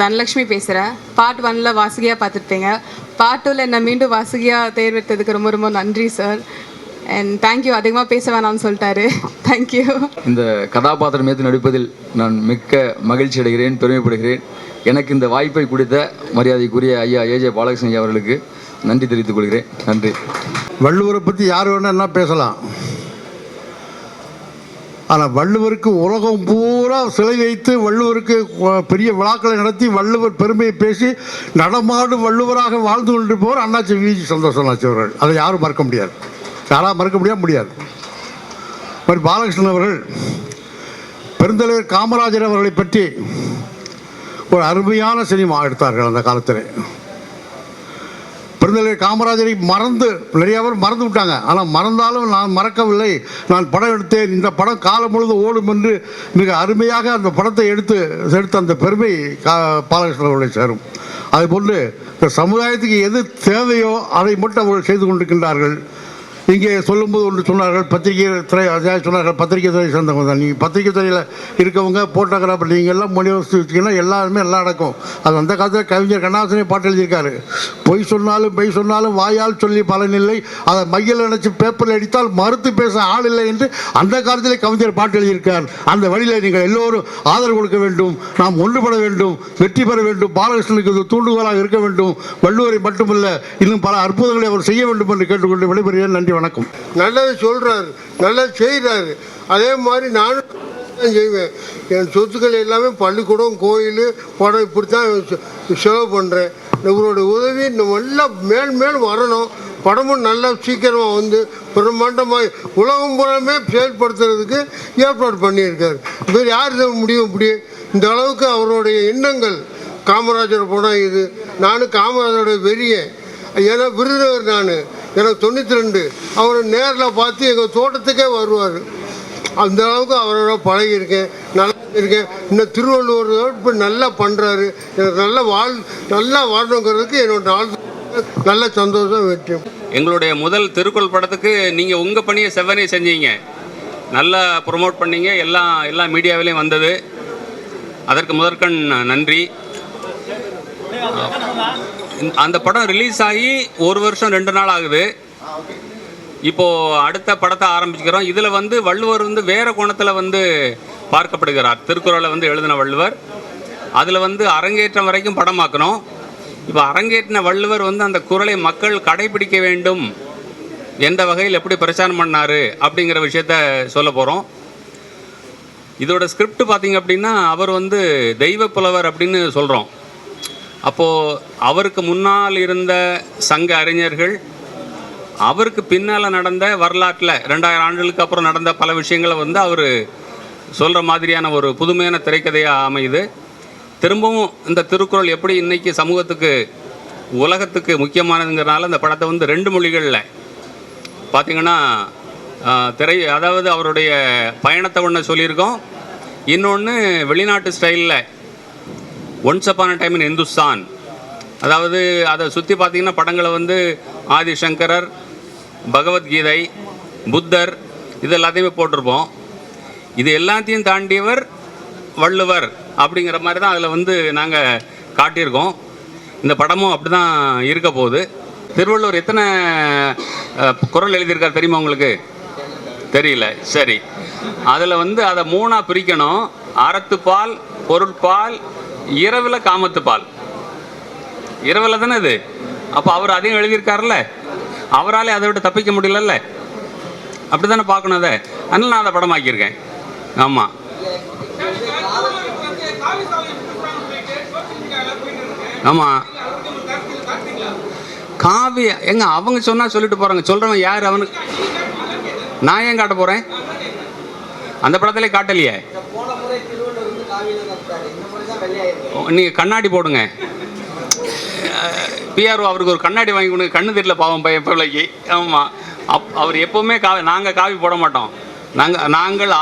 தனலட்சுமி பேசுகிறேன். பார்ட் 1ல் வாசுகியாக பார்த்துருப்பீங்க. பார்ட் 2ல் என்னை மீண்டும் வாசுகியாக தேர்வெடுத்ததுக்கு ரொம்ப ரொம்ப நன்றி சார். And thank you. அதிகமாக பேச வேணாம்னு சொல்லிட்டாரு. தேங்க்யூ. இந்த கதாபாத்திரம் ஏற்று நடிப்பதில் நான் மிக்க மகிழ்ச்சி அடைகிறேன், பெருமைப்படுகிறேன். எனக்கு இந்த வாய்ப்பை கொடுத்த மரியாதைக்குரிய ஐயா ஏஜே பாலகிருஷ்ணன் அவர்களுக்கு நன்றி தெரிவித்துக் கொள்கிறேன். நன்றி. வள்ளுவரை பற்றி யார் வேணா என்ன பேசலாம், ஆனால் வள்ளுவருக்கு உலகம் பூரா சிலை வைத்து வள்ளுவருக்கு பெரிய விழாக்களை நடத்தி வள்ளுவர் பெருமையை பேசி நடமாடும் வள்ளுவராக வாழ்ந்து கொண்டிருப்பவர் அண்ணாச்சி வி.ஜி. சந்தோஷனாச்சி அவர்கள். அதை யாரும் மறக்க முடியாது, யாராவது மறக்க முடியாது. மாதிரி பாலகிருஷ்ணன் அவர்கள் பெருந்தலைவர் காமராஜர் அவர்களை பற்றி ஒரு அருமையான சினிமா எடுத்தார்கள். அந்த காலத்தில் பெருந்தலைவர் காமராஜரை நிறைய பேர் மறந்து விட்டாங்க. ஆனால் மறந்தாலும் நான் மறக்கவில்லை, நான் படம் எடுத்தேன், இந்த படம் காலம் முழுவதும் ஓடும் என்று மிக அருமையாக அந்த படத்தை எடுத்த அந்த பெருமை பாலகிருஷ்ணன் அவர்களை சேரும். அதுபோன்று இந்த சமுதாயத்துக்கு எது தேவையோ அதை மட்டும் அவர்கள் செய்து கொண்டிருக்கின்றார்கள். இங்கே சொல்லும்போது ஒன்று சொன்னார்கள், பத்திரிகை துறை சொன்னார்கள், பத்திரிகை துறை சேர்ந்தவங்க தான். நீங்கள் பத்திரிகை துறையில் இருக்கவங்க ஃபோட்டோகிராஃபர் நீங்கள் எல்லாம் மொழி வச்சுட்டிங்கன்னா எல்லாருமே எல்லாம் நடக்கும். அது அந்த காலத்தில் கவிஞர் கண்ணாசனே பாட்டு எழுதியிருக்காரு. பொய் சொன்னாலும் வாயால் சொல்லி பலனில்லை, அதை மையில் நினச்சி பேப்பரில் அடித்தால் மறுத்து பேச ஆள் இல்லை என்று அந்த காலத்திலே கவிஞர் பாட்டு எழுதியிருக்கார். அந்த வழியில் நீங்கள் எல்லோரும் ஆதரவு கொடுக்க வேண்டும், நாம் ஒன்றுபட வேண்டும், வெற்றி பெற வேண்டும், பாலகிருஷ்ணனுக்கு இது தூண்டுகோலாக இருக்க வேண்டும். வள்ளுவரை மட்டுமல்ல இன்னும் பல அற்புதங்களை அவர் செய்ய வேண்டும் என்று கேட்டுக்கொண்டு விடைபெறுகிறேன். நன்றி, வணக்கம். நல்லது சொல்கிறாரு, நல்லது செய்கிறாரு. அதே மாதிரி நானும் செய்வேன். என் சொத்துக்கள் எல்லாமே பள்ளிக்கூடம், கோயில், படம் இப்படி தான் செலவு பண்ணுறேன். இவரோட உதவி நல்லா மேல் வரணும். படமும் நல்லா சீக்கிரமாக வந்து பிரம்மாண்டமாக உலகம் பூராமே செயல்படுத்துறதுக்கு ஏற்பாடு பண்ணியிருக்காரு. வேறு யார் முடியும்? இப்படி இந்த அளவுக்கு அவருடைய எண்ணங்கள். காமராஜர் படம் இது. நானும் காமராஜருடைய வெறியன். ஏன்னா விருதுநகர் நான், எனக்கு 92. அவரை நேரில் பார்த்து எங்கள் தோட்டத்துக்கே வருவார். அந்த அளவுக்கு அவரோட பழகியிருக்கேன், நல்லா இருக்கேன். இன்னும் திருவள்ளுவர் இப்போ நல்லா பண்ணுறாரு. எனக்கு நல்லா வாழணுங்கிறதுக்கு என்னோட நல்ல சந்தோஷம், வெற்றி. எங்களுடைய முதல் திருக்குறள் படத்துக்கு நீங்கள் உங்கள் பணியை செவ்வனே செஞ்சீங்க, நல்லா ப்ரொமோட் பண்ணீங்க, எல்லா மீடியாவிலையும் வந்தது. அதற்கு முதற்கண் நன்றி. அந்த படம் ரிலீஸ் ஆகி 1 வருஷம் 2 நாள் ஆகுது. இப்போது அடுத்த படத்தை ஆரம்பிச்சுக்கிறோம். இதில் வள்ளுவர் வேறு கோணத்தில் பார்க்கப்படுகிறார். திருக்குறளை எழுதின வள்ளுவர் அதில் அரங்கேற்றம் வரைக்கும் படமாக்கணும். இப்போ அரங்கேற்றின வள்ளுவர் அந்த குறளை மக்கள் கடைபிடிக்க வேண்டும் எந்த வகையில் எப்படி பிரச்சாரம் பண்ணார் அப்படிங்கிற விஷயத்த சொல்ல போகிறோம். இதோட ஸ்கிரிப்ட் பார்த்திங்க அப்படின்னா அவர் தெய்வ புலவர் அப்படின்னு சொல்கிறோம். அப்போது அவருக்கு முன்னால் இருந்த சங்க அறிஞர்கள், அவருக்கு பின்னால் நடந்த வரலாற்றில் 2000 ஆண்டுகளுக்கு அப்புறம் நடந்த பல விஷயங்களை அவர் சொல்கிற மாதிரியான ஒரு புதுமையான திரைக்கதையாக அமையுது. திரும்பவும் இந்த திருக்குறள் எப்படி இன்றைக்கி சமூகத்துக்கு உலகத்துக்கு முக்கியமானதுங்கிறனால இந்த படத்தை 2 மொழிகளில் பார்த்திங்கன்னா அதாவது அவருடைய பயணத்தை ஒன்று சொல்லியிருக்கோம். இன்னொன்று வெளிநாட்டு ஸ்டைலில் once upon a time in Hindustan. அதாவது அதை சுற்றி பார்த்திங்கன்னா படங்களை ஆதிசங்கரர், பகவத்கீதை, புத்தர், இது எல்லாத்தையுமே போட்டிருப்போம். இது எல்லாத்தையும் தாண்டியவர் வள்ளுவர் அப்படிங்கிற மாதிரி தான் அதில் நாங்கள் காட்டியிருக்கோம். இந்த படமும் அப்படி தான் இருக்க போகுது. திருவள்ளுவர் எத்தனை குறள் எழுதியிருக்கார் தெரியுமா உங்களுக்கு? தெரியல. சரி, அதில் அதை 3ஆக பிரிக்கணும். அறத்துப்பால், பொருட்பால், இரவில் காமத்துப்பால். இரவில் தானே இது. அப்போ அவர் அதையும் எழுதியிருக்காருல்ல, அவரால் அதை விட்டு தப்பிக்க முடியலல்ல. அப்படி தானே பார்க்கணும் அதை. அதனால் நான் அதை படமாக்கியிருக்கேன். ஆமாம். ஆமாம், காவிய எங்க அவங்க சொன்னால் சொல்லிட்டு போகிறாங்க. சொல்கிறவன் யார்? அவனுக்கு நான் ஏன் காட்ட போகிறேன்? அந்த படத்திலே காட்டலையே. நீங்கள் கண்ணாடி போடுங்க. பிஆர்ஓ அவருக்கு ஒரு கண்ணாடி வாங்கி கொடுங்க. கண்ணு தெரியல பாவம் பையன் பிள்ளைக்கு. ஆமாம், அவர் எப்போவுமே நாங்கள் காவி போட மாட்டோம். நாங்கள்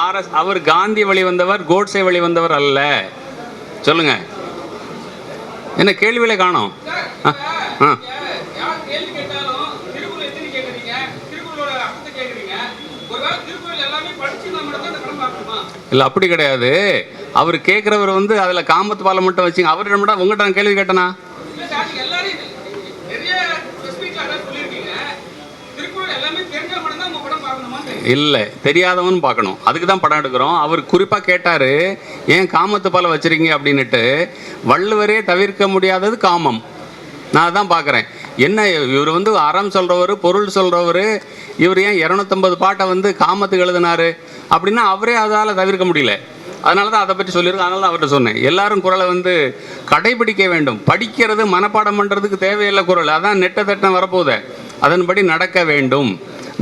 அவர் காந்தி வழி வந்தவர், கோட்ஸே வழி வந்தவர் அல்ல. சொல்லுங்கள், என்ன கேள்வியிலே காணோம்? இல்லை, அப்படி கிடையாது. அவர் கேட்குறவர் வந்து அதில் காமத்து பாலை மட்டும் வச்சுங்க. அவர் மட்டும் உங்கள்கிட்ட நான் கேள்வி கேட்டேனா? இல்லை, தெரியாதவன் பார்க்கணும். அதுக்கு தான் படம் எடுக்கிறோம். அவர் குறிப்பாக கேட்டார், ஏன் காமத்து பாலை வச்சுருக்கீங்க அப்படின்னுட்டு. வள்ளுவரே தவிர்க்க முடியாதது காமம். நான் அதான் பார்க்குறேன். என்ன இவர் வந்து அறம் சொல்கிறவர், பொருள் சொல்கிறவர், இவர் ஏன் 250 பாட்டை வந்து காமத்துக்கு எழுதினார் அப்படின்னா அவரே அதால் தவிர்க்க முடியல. அதனால தான் அதை பற்றி சொல்லியிருக்கேன். அதனால தான் அவர்கிட்ட சொன்னேன், எல்லாரும் குறளை வந்து கடைபிடிக்க வேண்டும். படிக்கிறது மனப்பாடம் பண்ணுறதுக்கு தேவையில்லை குறள். அதான் நெட்ட தட்டம் வரப்போகுது, அதன்படி நடக்க வேண்டும்.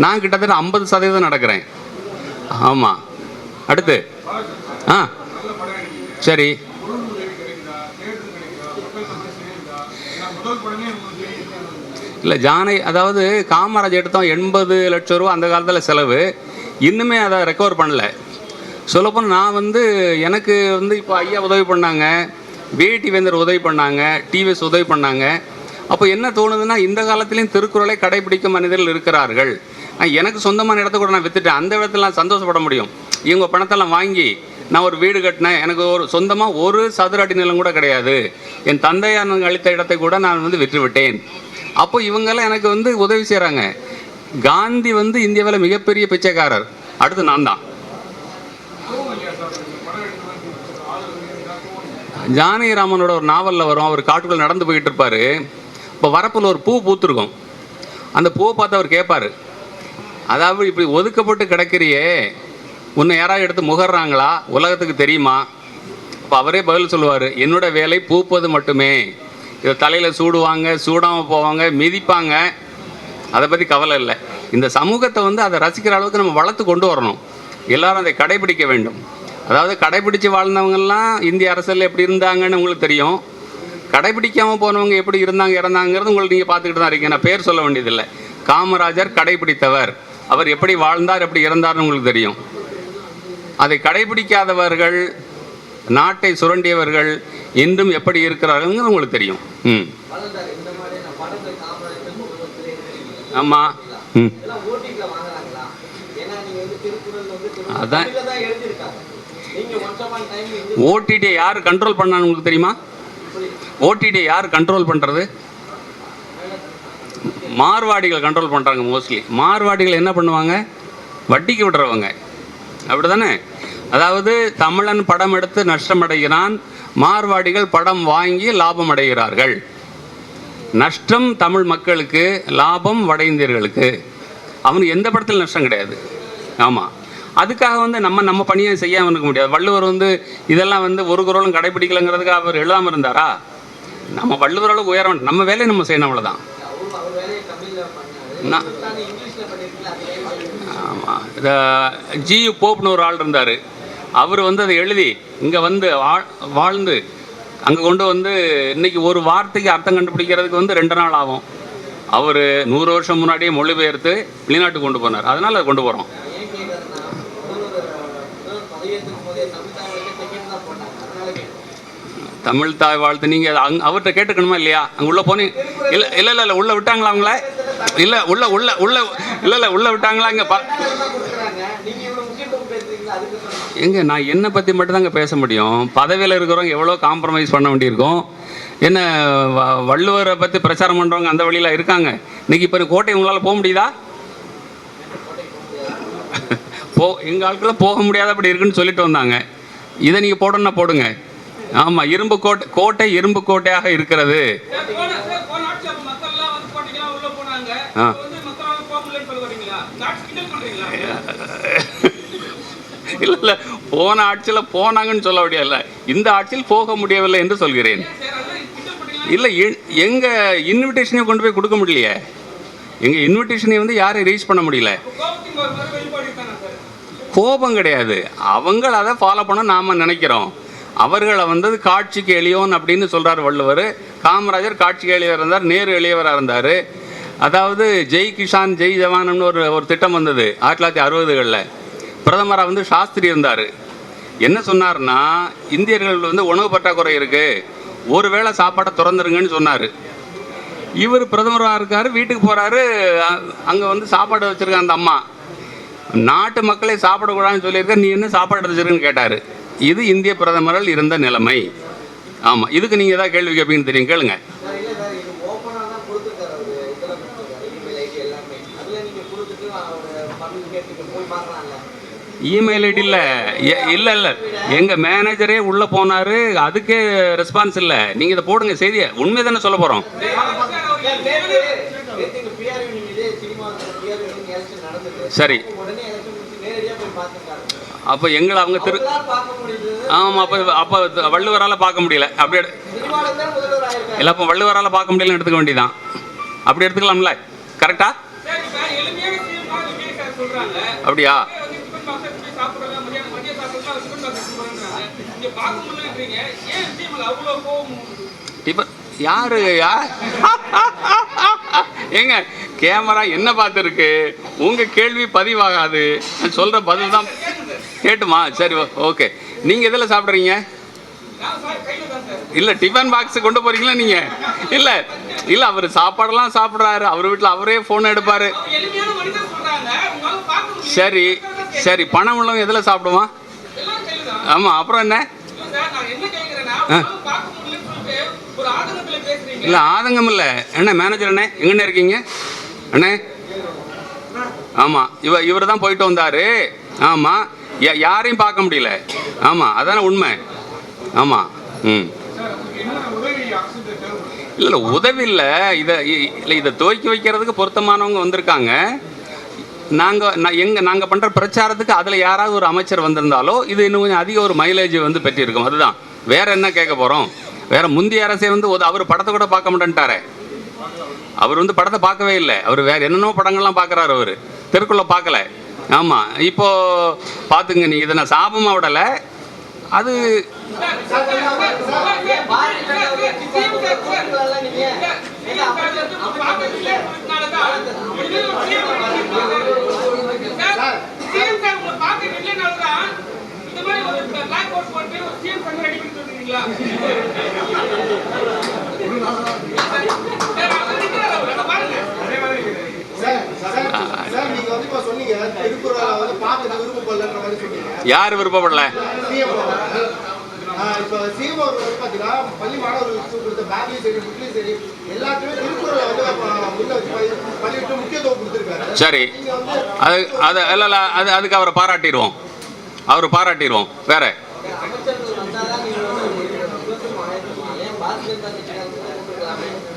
நான் கிட்டத்தட்ட 50% நடக்கிறேன். ஆமாம். அடுத்து சரி, இல்லை ஜானை, அதாவது காமராஜ் எடுத்தோம் 80 லட்சம் ரூபா அந்த காலத்தில் செலவு. இன்னுமே அதை ரெக்கவர் பண்ணலை. சொல்லப்போனால் நான் வந்து எனக்கு வந்து இப்போ ஐயா உதவி பண்ணாங்க, வேட்டி வேந்தர் உதவி பண்ணாங்க, டிவிஎஸ் உதவி பண்ணாங்க. அப்போ என்ன தோணுதுன்னா, இந்த காலத்துலேயும் திருக்குறளை கடைபிடிக்கும் மனிதர்கள் இருக்கிறார்கள். எனக்கு சொந்தமான இடத்த கூட நான் விற்றுட்டேன். அந்த இடத்துல நான் சந்தோஷப்பட முடியும். இவங்க பணத்தெல்லாம் வாங்கி நான் ஒரு வீடு கட்டினேன். எனக்கு ஒரு சொந்தமாக ஒரு சதுர அடி நிலம் கூட கிடையாது. என் தந்தையார் அளித்த இடத்தை கூட நான் வந்து விற்றுவிட்டேன். அப்போ இவங்கெல்லாம் எனக்கு வந்து உதவி செய்கிறாங்க. காந்தி வந்து இந்தியாவில் மிகப்பெரிய பிச்சைக்காரர். அடுத்து நான் தான். ஜானகிராமனோட ஒரு நாவலில் வரும், அவர் காட்டுக்குள்ள நடந்து போயிட்டு இருப்பார். இப்போ வரப்பில் ஒரு பூ பூத்துருக்கும். அந்த பூவை பார்த்து அவர் கேட்பார், அதாவது இப்படி ஒதுக்கப்பட்டு கிடக்கிறியே, உன்னை யாராவது எடுத்து முகர்றாங்களா, உலகத்துக்கு தெரியுமா? அப்போ அவரே பதில் சொல்லுவார், என்னோட வேலை பூப்பது மட்டுமே. இதை தலையில் சூடுவாங்க, சூடாமல் போவாங்க, மிதிப்பாங்க, அதை பற்றி கவலை இல்லை. இந்த சமூகத்தை வந்து அதை ரசிக்கிற அளவுக்கு நம்ம வளர்த்து கொண்டு வரணும். எல்லாரும் அதை கடைபிடிக்க வேண்டும். அதாவது கடைபிடிச்சு வாழ்ந்தவங்கெல்லாம் இந்திய அரசியலில் எப்படி இருந்தாங்கன்னு உங்களுக்கு தெரியும். கடைபிடிக்காமல் போனவங்க எப்படி இருந்தாங்க இறந்தாங்கிறது உங்களுக்கு நீங்கள் பார்த்துக்கிட்டு தான் இருக்கீங்க. நான் பேர் சொல்ல வேண்டியதில்லை. காமராஜர் கடைபிடித்தவர். அவர் எப்படி வாழ்ந்தார், எப்படி இறந்தார்னு உங்களுக்கு தெரியும். அதை கடைபிடிக்காதவர்கள், நாட்டை சுரண்டியவர்கள் இன்றும் எப்படி இருக்கிறார்கள் உங்களுக்கு தெரியும். ஆமாம். அதான் ஓடிடி யார் கண்ட்ரோல் பண்ணான்னு உங்களுக்கு தெரியுமா? ஓடிடி யார் கண்ட்ரோல் பண்ணுறது? மார்வாடிகள் கண்ட்ரோல் பண்ணுறாங்க மோஸ்ட்லி. மார்வாடிகள் என்ன பண்ணுவாங்க? வட்டிக்கு விடுறவங்க, அப்படி தானே? அதாவது தமிழன் படம் எடுத்து நஷ்டம் அடைகிறான், மார்வாடிகள் படம் வாங்கி லாபம் அடைகிறார்கள். நஷ்டம் தமிழ் மக்களுக்கு, லாபம் வட இந்தியர்களுக்கு. அவனுக்கு எந்த படத்தில் நஷ்டம் கிடையாது. ஆமாம். அதுக்காக வந்து நம்ம பணியை செய்யாமல் இருக்க முடியாது. வள்ளுவர் வந்து இதெல்லாம் வந்து ஒரு குறளும் கடைபிடிக்கலைங்கிறதுக்கு அவர் எழுதாமல் இருந்தாரா? நம்ம வள்ளுவர்களுக்கு உயர வேண்டும். நம்ம வேலையை நம்ம செய்யணும், அவ்வளோதான். ஆமாம். ஜியு போப்னு ஒரு ஆள் இருந்தார். அவர் வந்து அதை எழுதி இங்கே வந்து வாழ்ந்து அங்கே கொண்டு வந்து இன்றைக்கி ஒரு வார்த்தைக்கு அர்த்தம் கண்டுபிடிக்கிறதுக்கு வந்து 2 நாள் ஆகும். அவர் 100 வருஷம் முன்னாடியே மொழிபெயர்த்து வெளிநாட்டுக்கு கொண்டு போனார். அதனால் அதை கொண்டு போகிறோம். தமிழ் தாய் வாழ்த்து நீங்கள் அவர்கிட்ட கேட்டுக்கணுமா இல்லையா? அங்கே உள்ளே போனீங்க? இல்லை உள்ளே விட்டாங்களா அவங்கள? இல்லை உள்ள விட்டாங்களா? இங்கே எங்க நான் என்னை பற்றி மட்டும்தாங்க பேச முடியும். பதவியில் இருக்கிறவங்க எவ்வளோ காம்ப்ரமைஸ் பண்ண வேண்டியிருக்கும். என்ன வள்ளுவரை பற்றி பிரச்சாரம் பண்ணுறவங்க அந்த வழியில் இருக்காங்க. இன்றைக்கி இப்போ கோட்டை உங்களால் போக முடியுதா? எங்கள் ஆட்களை போக முடியாத அப்படி இருக்குன்னு சொல்லிட்டு வந்தாங்க. இதை நீங்கள் போடணும்னா போடுங்க. ஆமாம், இரும்பு கோட்டை இரும்பு கோட்டையாக இருக்கிறது. இல்லை போன ஆட்சியில் போனாங்கன்னு சொல்ல முடியல, இந்த ஆட்சியில் போக முடியவில்லை என்று சொல்கிறேன். இல்லை எங்கள் இன்விடேஷனையும் கொண்டு போய் கொடுக்க முடியலையே. எங்கள் இன்விடேஷனை வந்து யாரையும் ரீச் பண்ண முடியல. கோபம் கிடையாது, அவங்க அதை ஃபாலோ பண்ண நாம் நினைக்கிறோம். அவர்களை வந்தது காட்சிக்கு எளியோன் அப்படின்னு சொல்கிறார் வள்ளுவர். காமராஜர் காட்சிக்கு எளியவர் இருந்தார், நேரு எளியவராக இருந்தார். அதாவது ஜெய் கிஷான் ஜெய் ஜவான்னு ஒரு திட்டம் வந்தது 1960களில். பிரதமராக வந்து சாஸ்திரி இருந்தார். என்ன சொன்னார்னா, இந்தியர்கள் வந்து உணவு பற்றாக்குறை இருக்குது, ஒரு வேளை சாப்பாட்டை திறந்துருங்கன்னு சொன்னார். இவர் பிரதமராக இருக்கார், வீட்டுக்கு போகிறாரு, அங்கே வந்து சாப்பாடு வச்சுருக்க அந்த அம்மா, நாட்டு மக்களை சாப்பிடக்கூடாதுன்னு சொல்லியிருக்க, நீ என்ன சாப்பாடு வச்சுருக்குன்னு கேட்டார். இது இந்திய பிரதமர்கள் இருந்த நிலைமை. ஆமாம், இதுக்கு நீங்கள் ஏதாவது கேள்வி கேட்பீங்கன்னு தெரியும், கேளுங்க. இமெயில் ஐடி இல்லை இல்லை எங்கள் மேனேஜரே உள்ளே போனார், அதுக்கே ரெஸ்பான்ஸ் இல்லை. நீங்கள் இதை போடுங்க, செய்தியை உண்மை தானே சொல்ல போகிறோம். சரி, அப்போ எங்களை அவங்க ஆமாம், அப்போ வள்ளுவரால் பார்க்க முடியல. அப்படியே இல்லை, அப்போ வள்ளுவரால் பார்க்க முடியலன்னு எடுத்துக்க வேண்டியதான். அப்படி எடுத்துக்கலாம்ல, கரெக்டா? அப்படியா? யாரு ஏங்க, கேமரா என்ன பார்த்துருக்கு, உங்க கேள்வி பதிவாகாது. நான் சொல்ற பதில் தான் கேட்டுமா? சரி, ஓகே. நீங்க எதில் சாப்பிட்றீங்க? இல்லை, டிஃபன் பாக்ஸ் கொண்டு போறீங்களா நீங்க? இல்லை இல்லை, அவர் சாப்பாடெல்லாம் சாப்பிட்றாரு, அவர் வீட்டில் அவரே ஃபோன் எடுப்பாரு. சரி சரி, பணம் உள்ளவங்க எதில் சாப்பிடுவான்? ஆமாம், அப்புறம் என்ன? இல்லை, ஆதங்கம் இல்லை. என்ன மேனேஜர் அண்ணே, எங்கண்ணே இருக்கீங்க அண்ணே? ஆமாம், இவர் தான் போயிட்டு வந்தார். ஆமாம், யாரையும் பார்க்க முடியல. ஆமாம், அதானே உண்மை. ஆமாம். ம், இல்லை உதவி இல்லை, இதை துவக்கி வைக்கிறதுக்கு பொருத்தமானவங்க வந்திருக்காங்க. நாங்கள் பண்ணுற பிரச்சாரத்துக்கு அதில் யாராவது ஒரு அமைச்சர் வந்திருந்தாலோ இது இன்னும் கொஞ்சம் அதிக ஒரு மைலேஜ் வந்து பெற்றிருக்கும். அதுதான், வேற என்ன கேட்க போகிறோம்? வேற முந்தைய அரசே வந்து அவர் படத்தை கூட பார்க்க மாட்டேன்ட்டாரு. அவர் வந்து படத்தை பார்க்கவே இல்லை. அவர் வேற என்னென்னோ படங்கள்லாம் பார்க்குறாரு, அவர் தெருக்குள்ள பார்க்கல. ஆமாம், இப்போ பார்த்துங்க, நீங்கள் இதை நான் சாபமாக விடலை. அது யார் விருப்பப்படல? சரி, அதுக்கு அவரை பாராட்டிடுவோம். வேற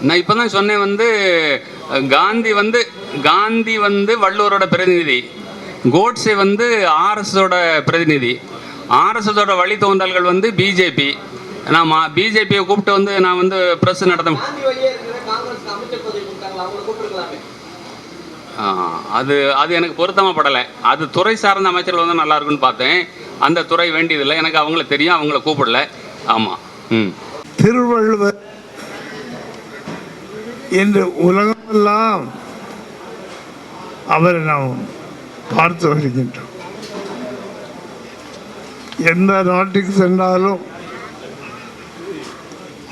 நான் இப்போ தான் சொன்னேன், வந்து காந்தி வந்து வள்ளுவரோட பிரதிநிதி, கோட்ஸே வந்து ஆர்எஸ்ஓட பிரதிநிதி. ஆர்எஸ்எஸோட வழித்தோன்றல்கள் வந்து பிஜேபி. நான் பிஜேபியை கூப்பிட்டு வந்து நான் வந்து ப்ரெஸ் நடத்த அது எனக்கு பொருத்தமாக படலை. அது துறை சார்ந்த அமைச்சர்கள் வந்து நல்லா இருக்குன்னு பார்த்தேன். அந்த துறை வேண்டியதில்லை எனக்கு, அவங்கள தெரியும், அவங்கள கூப்பிடல. ஆமாம். ம், திருவள்ளுவர் என்று உலகமெல்லாம் அவரை நாம் பார்த்து வருகின்றோம். எந்த நாட்டுக்கு சென்றாலும்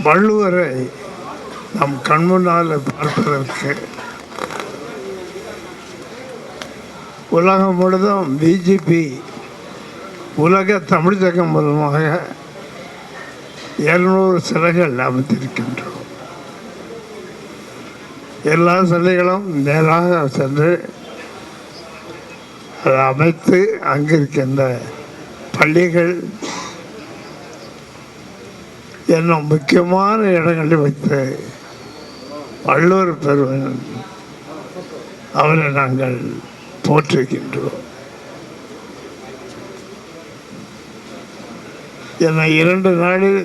வள்ளுவரை நம் கண்முன்னால் பார்ப்பதற்கு உலகம் முழுதும் பிஜேபி உலக தமிழ் சங்கம் மூலமாக 200 சிலைகள் அமைத்திருக்கின்றோம். எல்லா சிலைகளும் நேராக சென்று அதை அமைத்து அங்கிருக்கின்ற பள்ளிகள் என்னும் முக்கியமான இடங்களில் வைத்து வள்ளுவர் பெருமன் அவரை நாங்கள் போற்றுகின்றோம். என்னை 2 நாளில்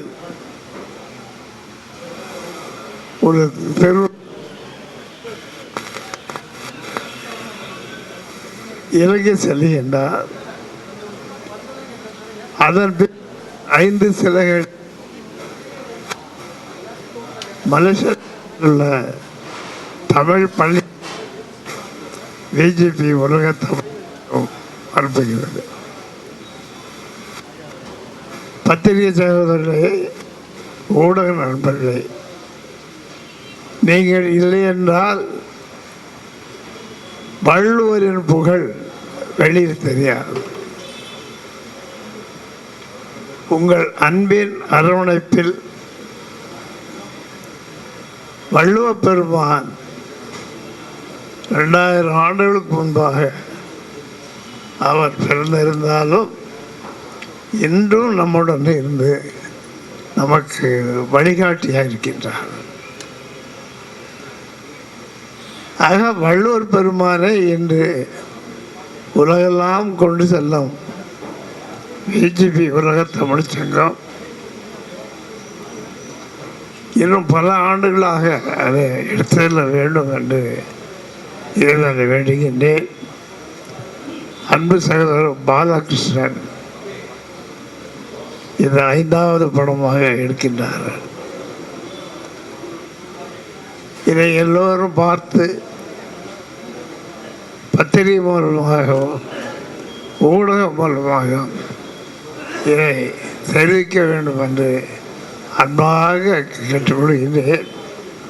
ஒரு தெரு இலங்கை செல்லுகின்றார். அதன் பின் 5 சிலைகள் மலேசியாவில் உள்ள தமிழ் பள்ளி பிஜேபி உலக தமிழ் அனுப்புகிறது. பத்திரிகை சகோதரர்களே, ஊடக நண்பர்களே, நீங்கள் இல்லை என்றால் வள்ளுவரின் புகழ் வெளியில் தெரியாது. உங்கள் அன்பின் அரவணைப்பில் வள்ளுவப் பெருமான் 2000 ஆண்டுகளுக்கு முன்பாக அவர் பிறந்திருந்தாலும் இன்றும் நம்முடன் இருந்து நமக்கு வழிகாட்டியாக இருக்கின்றார். ஆக வள்ளுவர் பெருமானை இன்று உலகெல்லாம் கொண்டு செல்லும் பிஜேபி உலக தமிழ்ச் சங்கம் இன்னும் பல ஆண்டுகளாக அதை எடுத்துள்ள வேண்டும் என்று இறைவனை வேண்டுகின்றேன். அன்பு சகோதரர் பாலகிருஷ்ணன் இது 5வது படமாக எடுக்கின்றார்கள். இதை எல்லோரும் பார்த்து பத்திரிகை மூலமாகவும் ஊடகம் மூலமாகவும் இதை தெரிவிக்க வேண்டும் என்று அன்பாக கேட்டுக்கொள்கின்றேன்.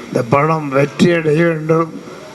இந்த படம் வெற்றியடைய வேண்டும்.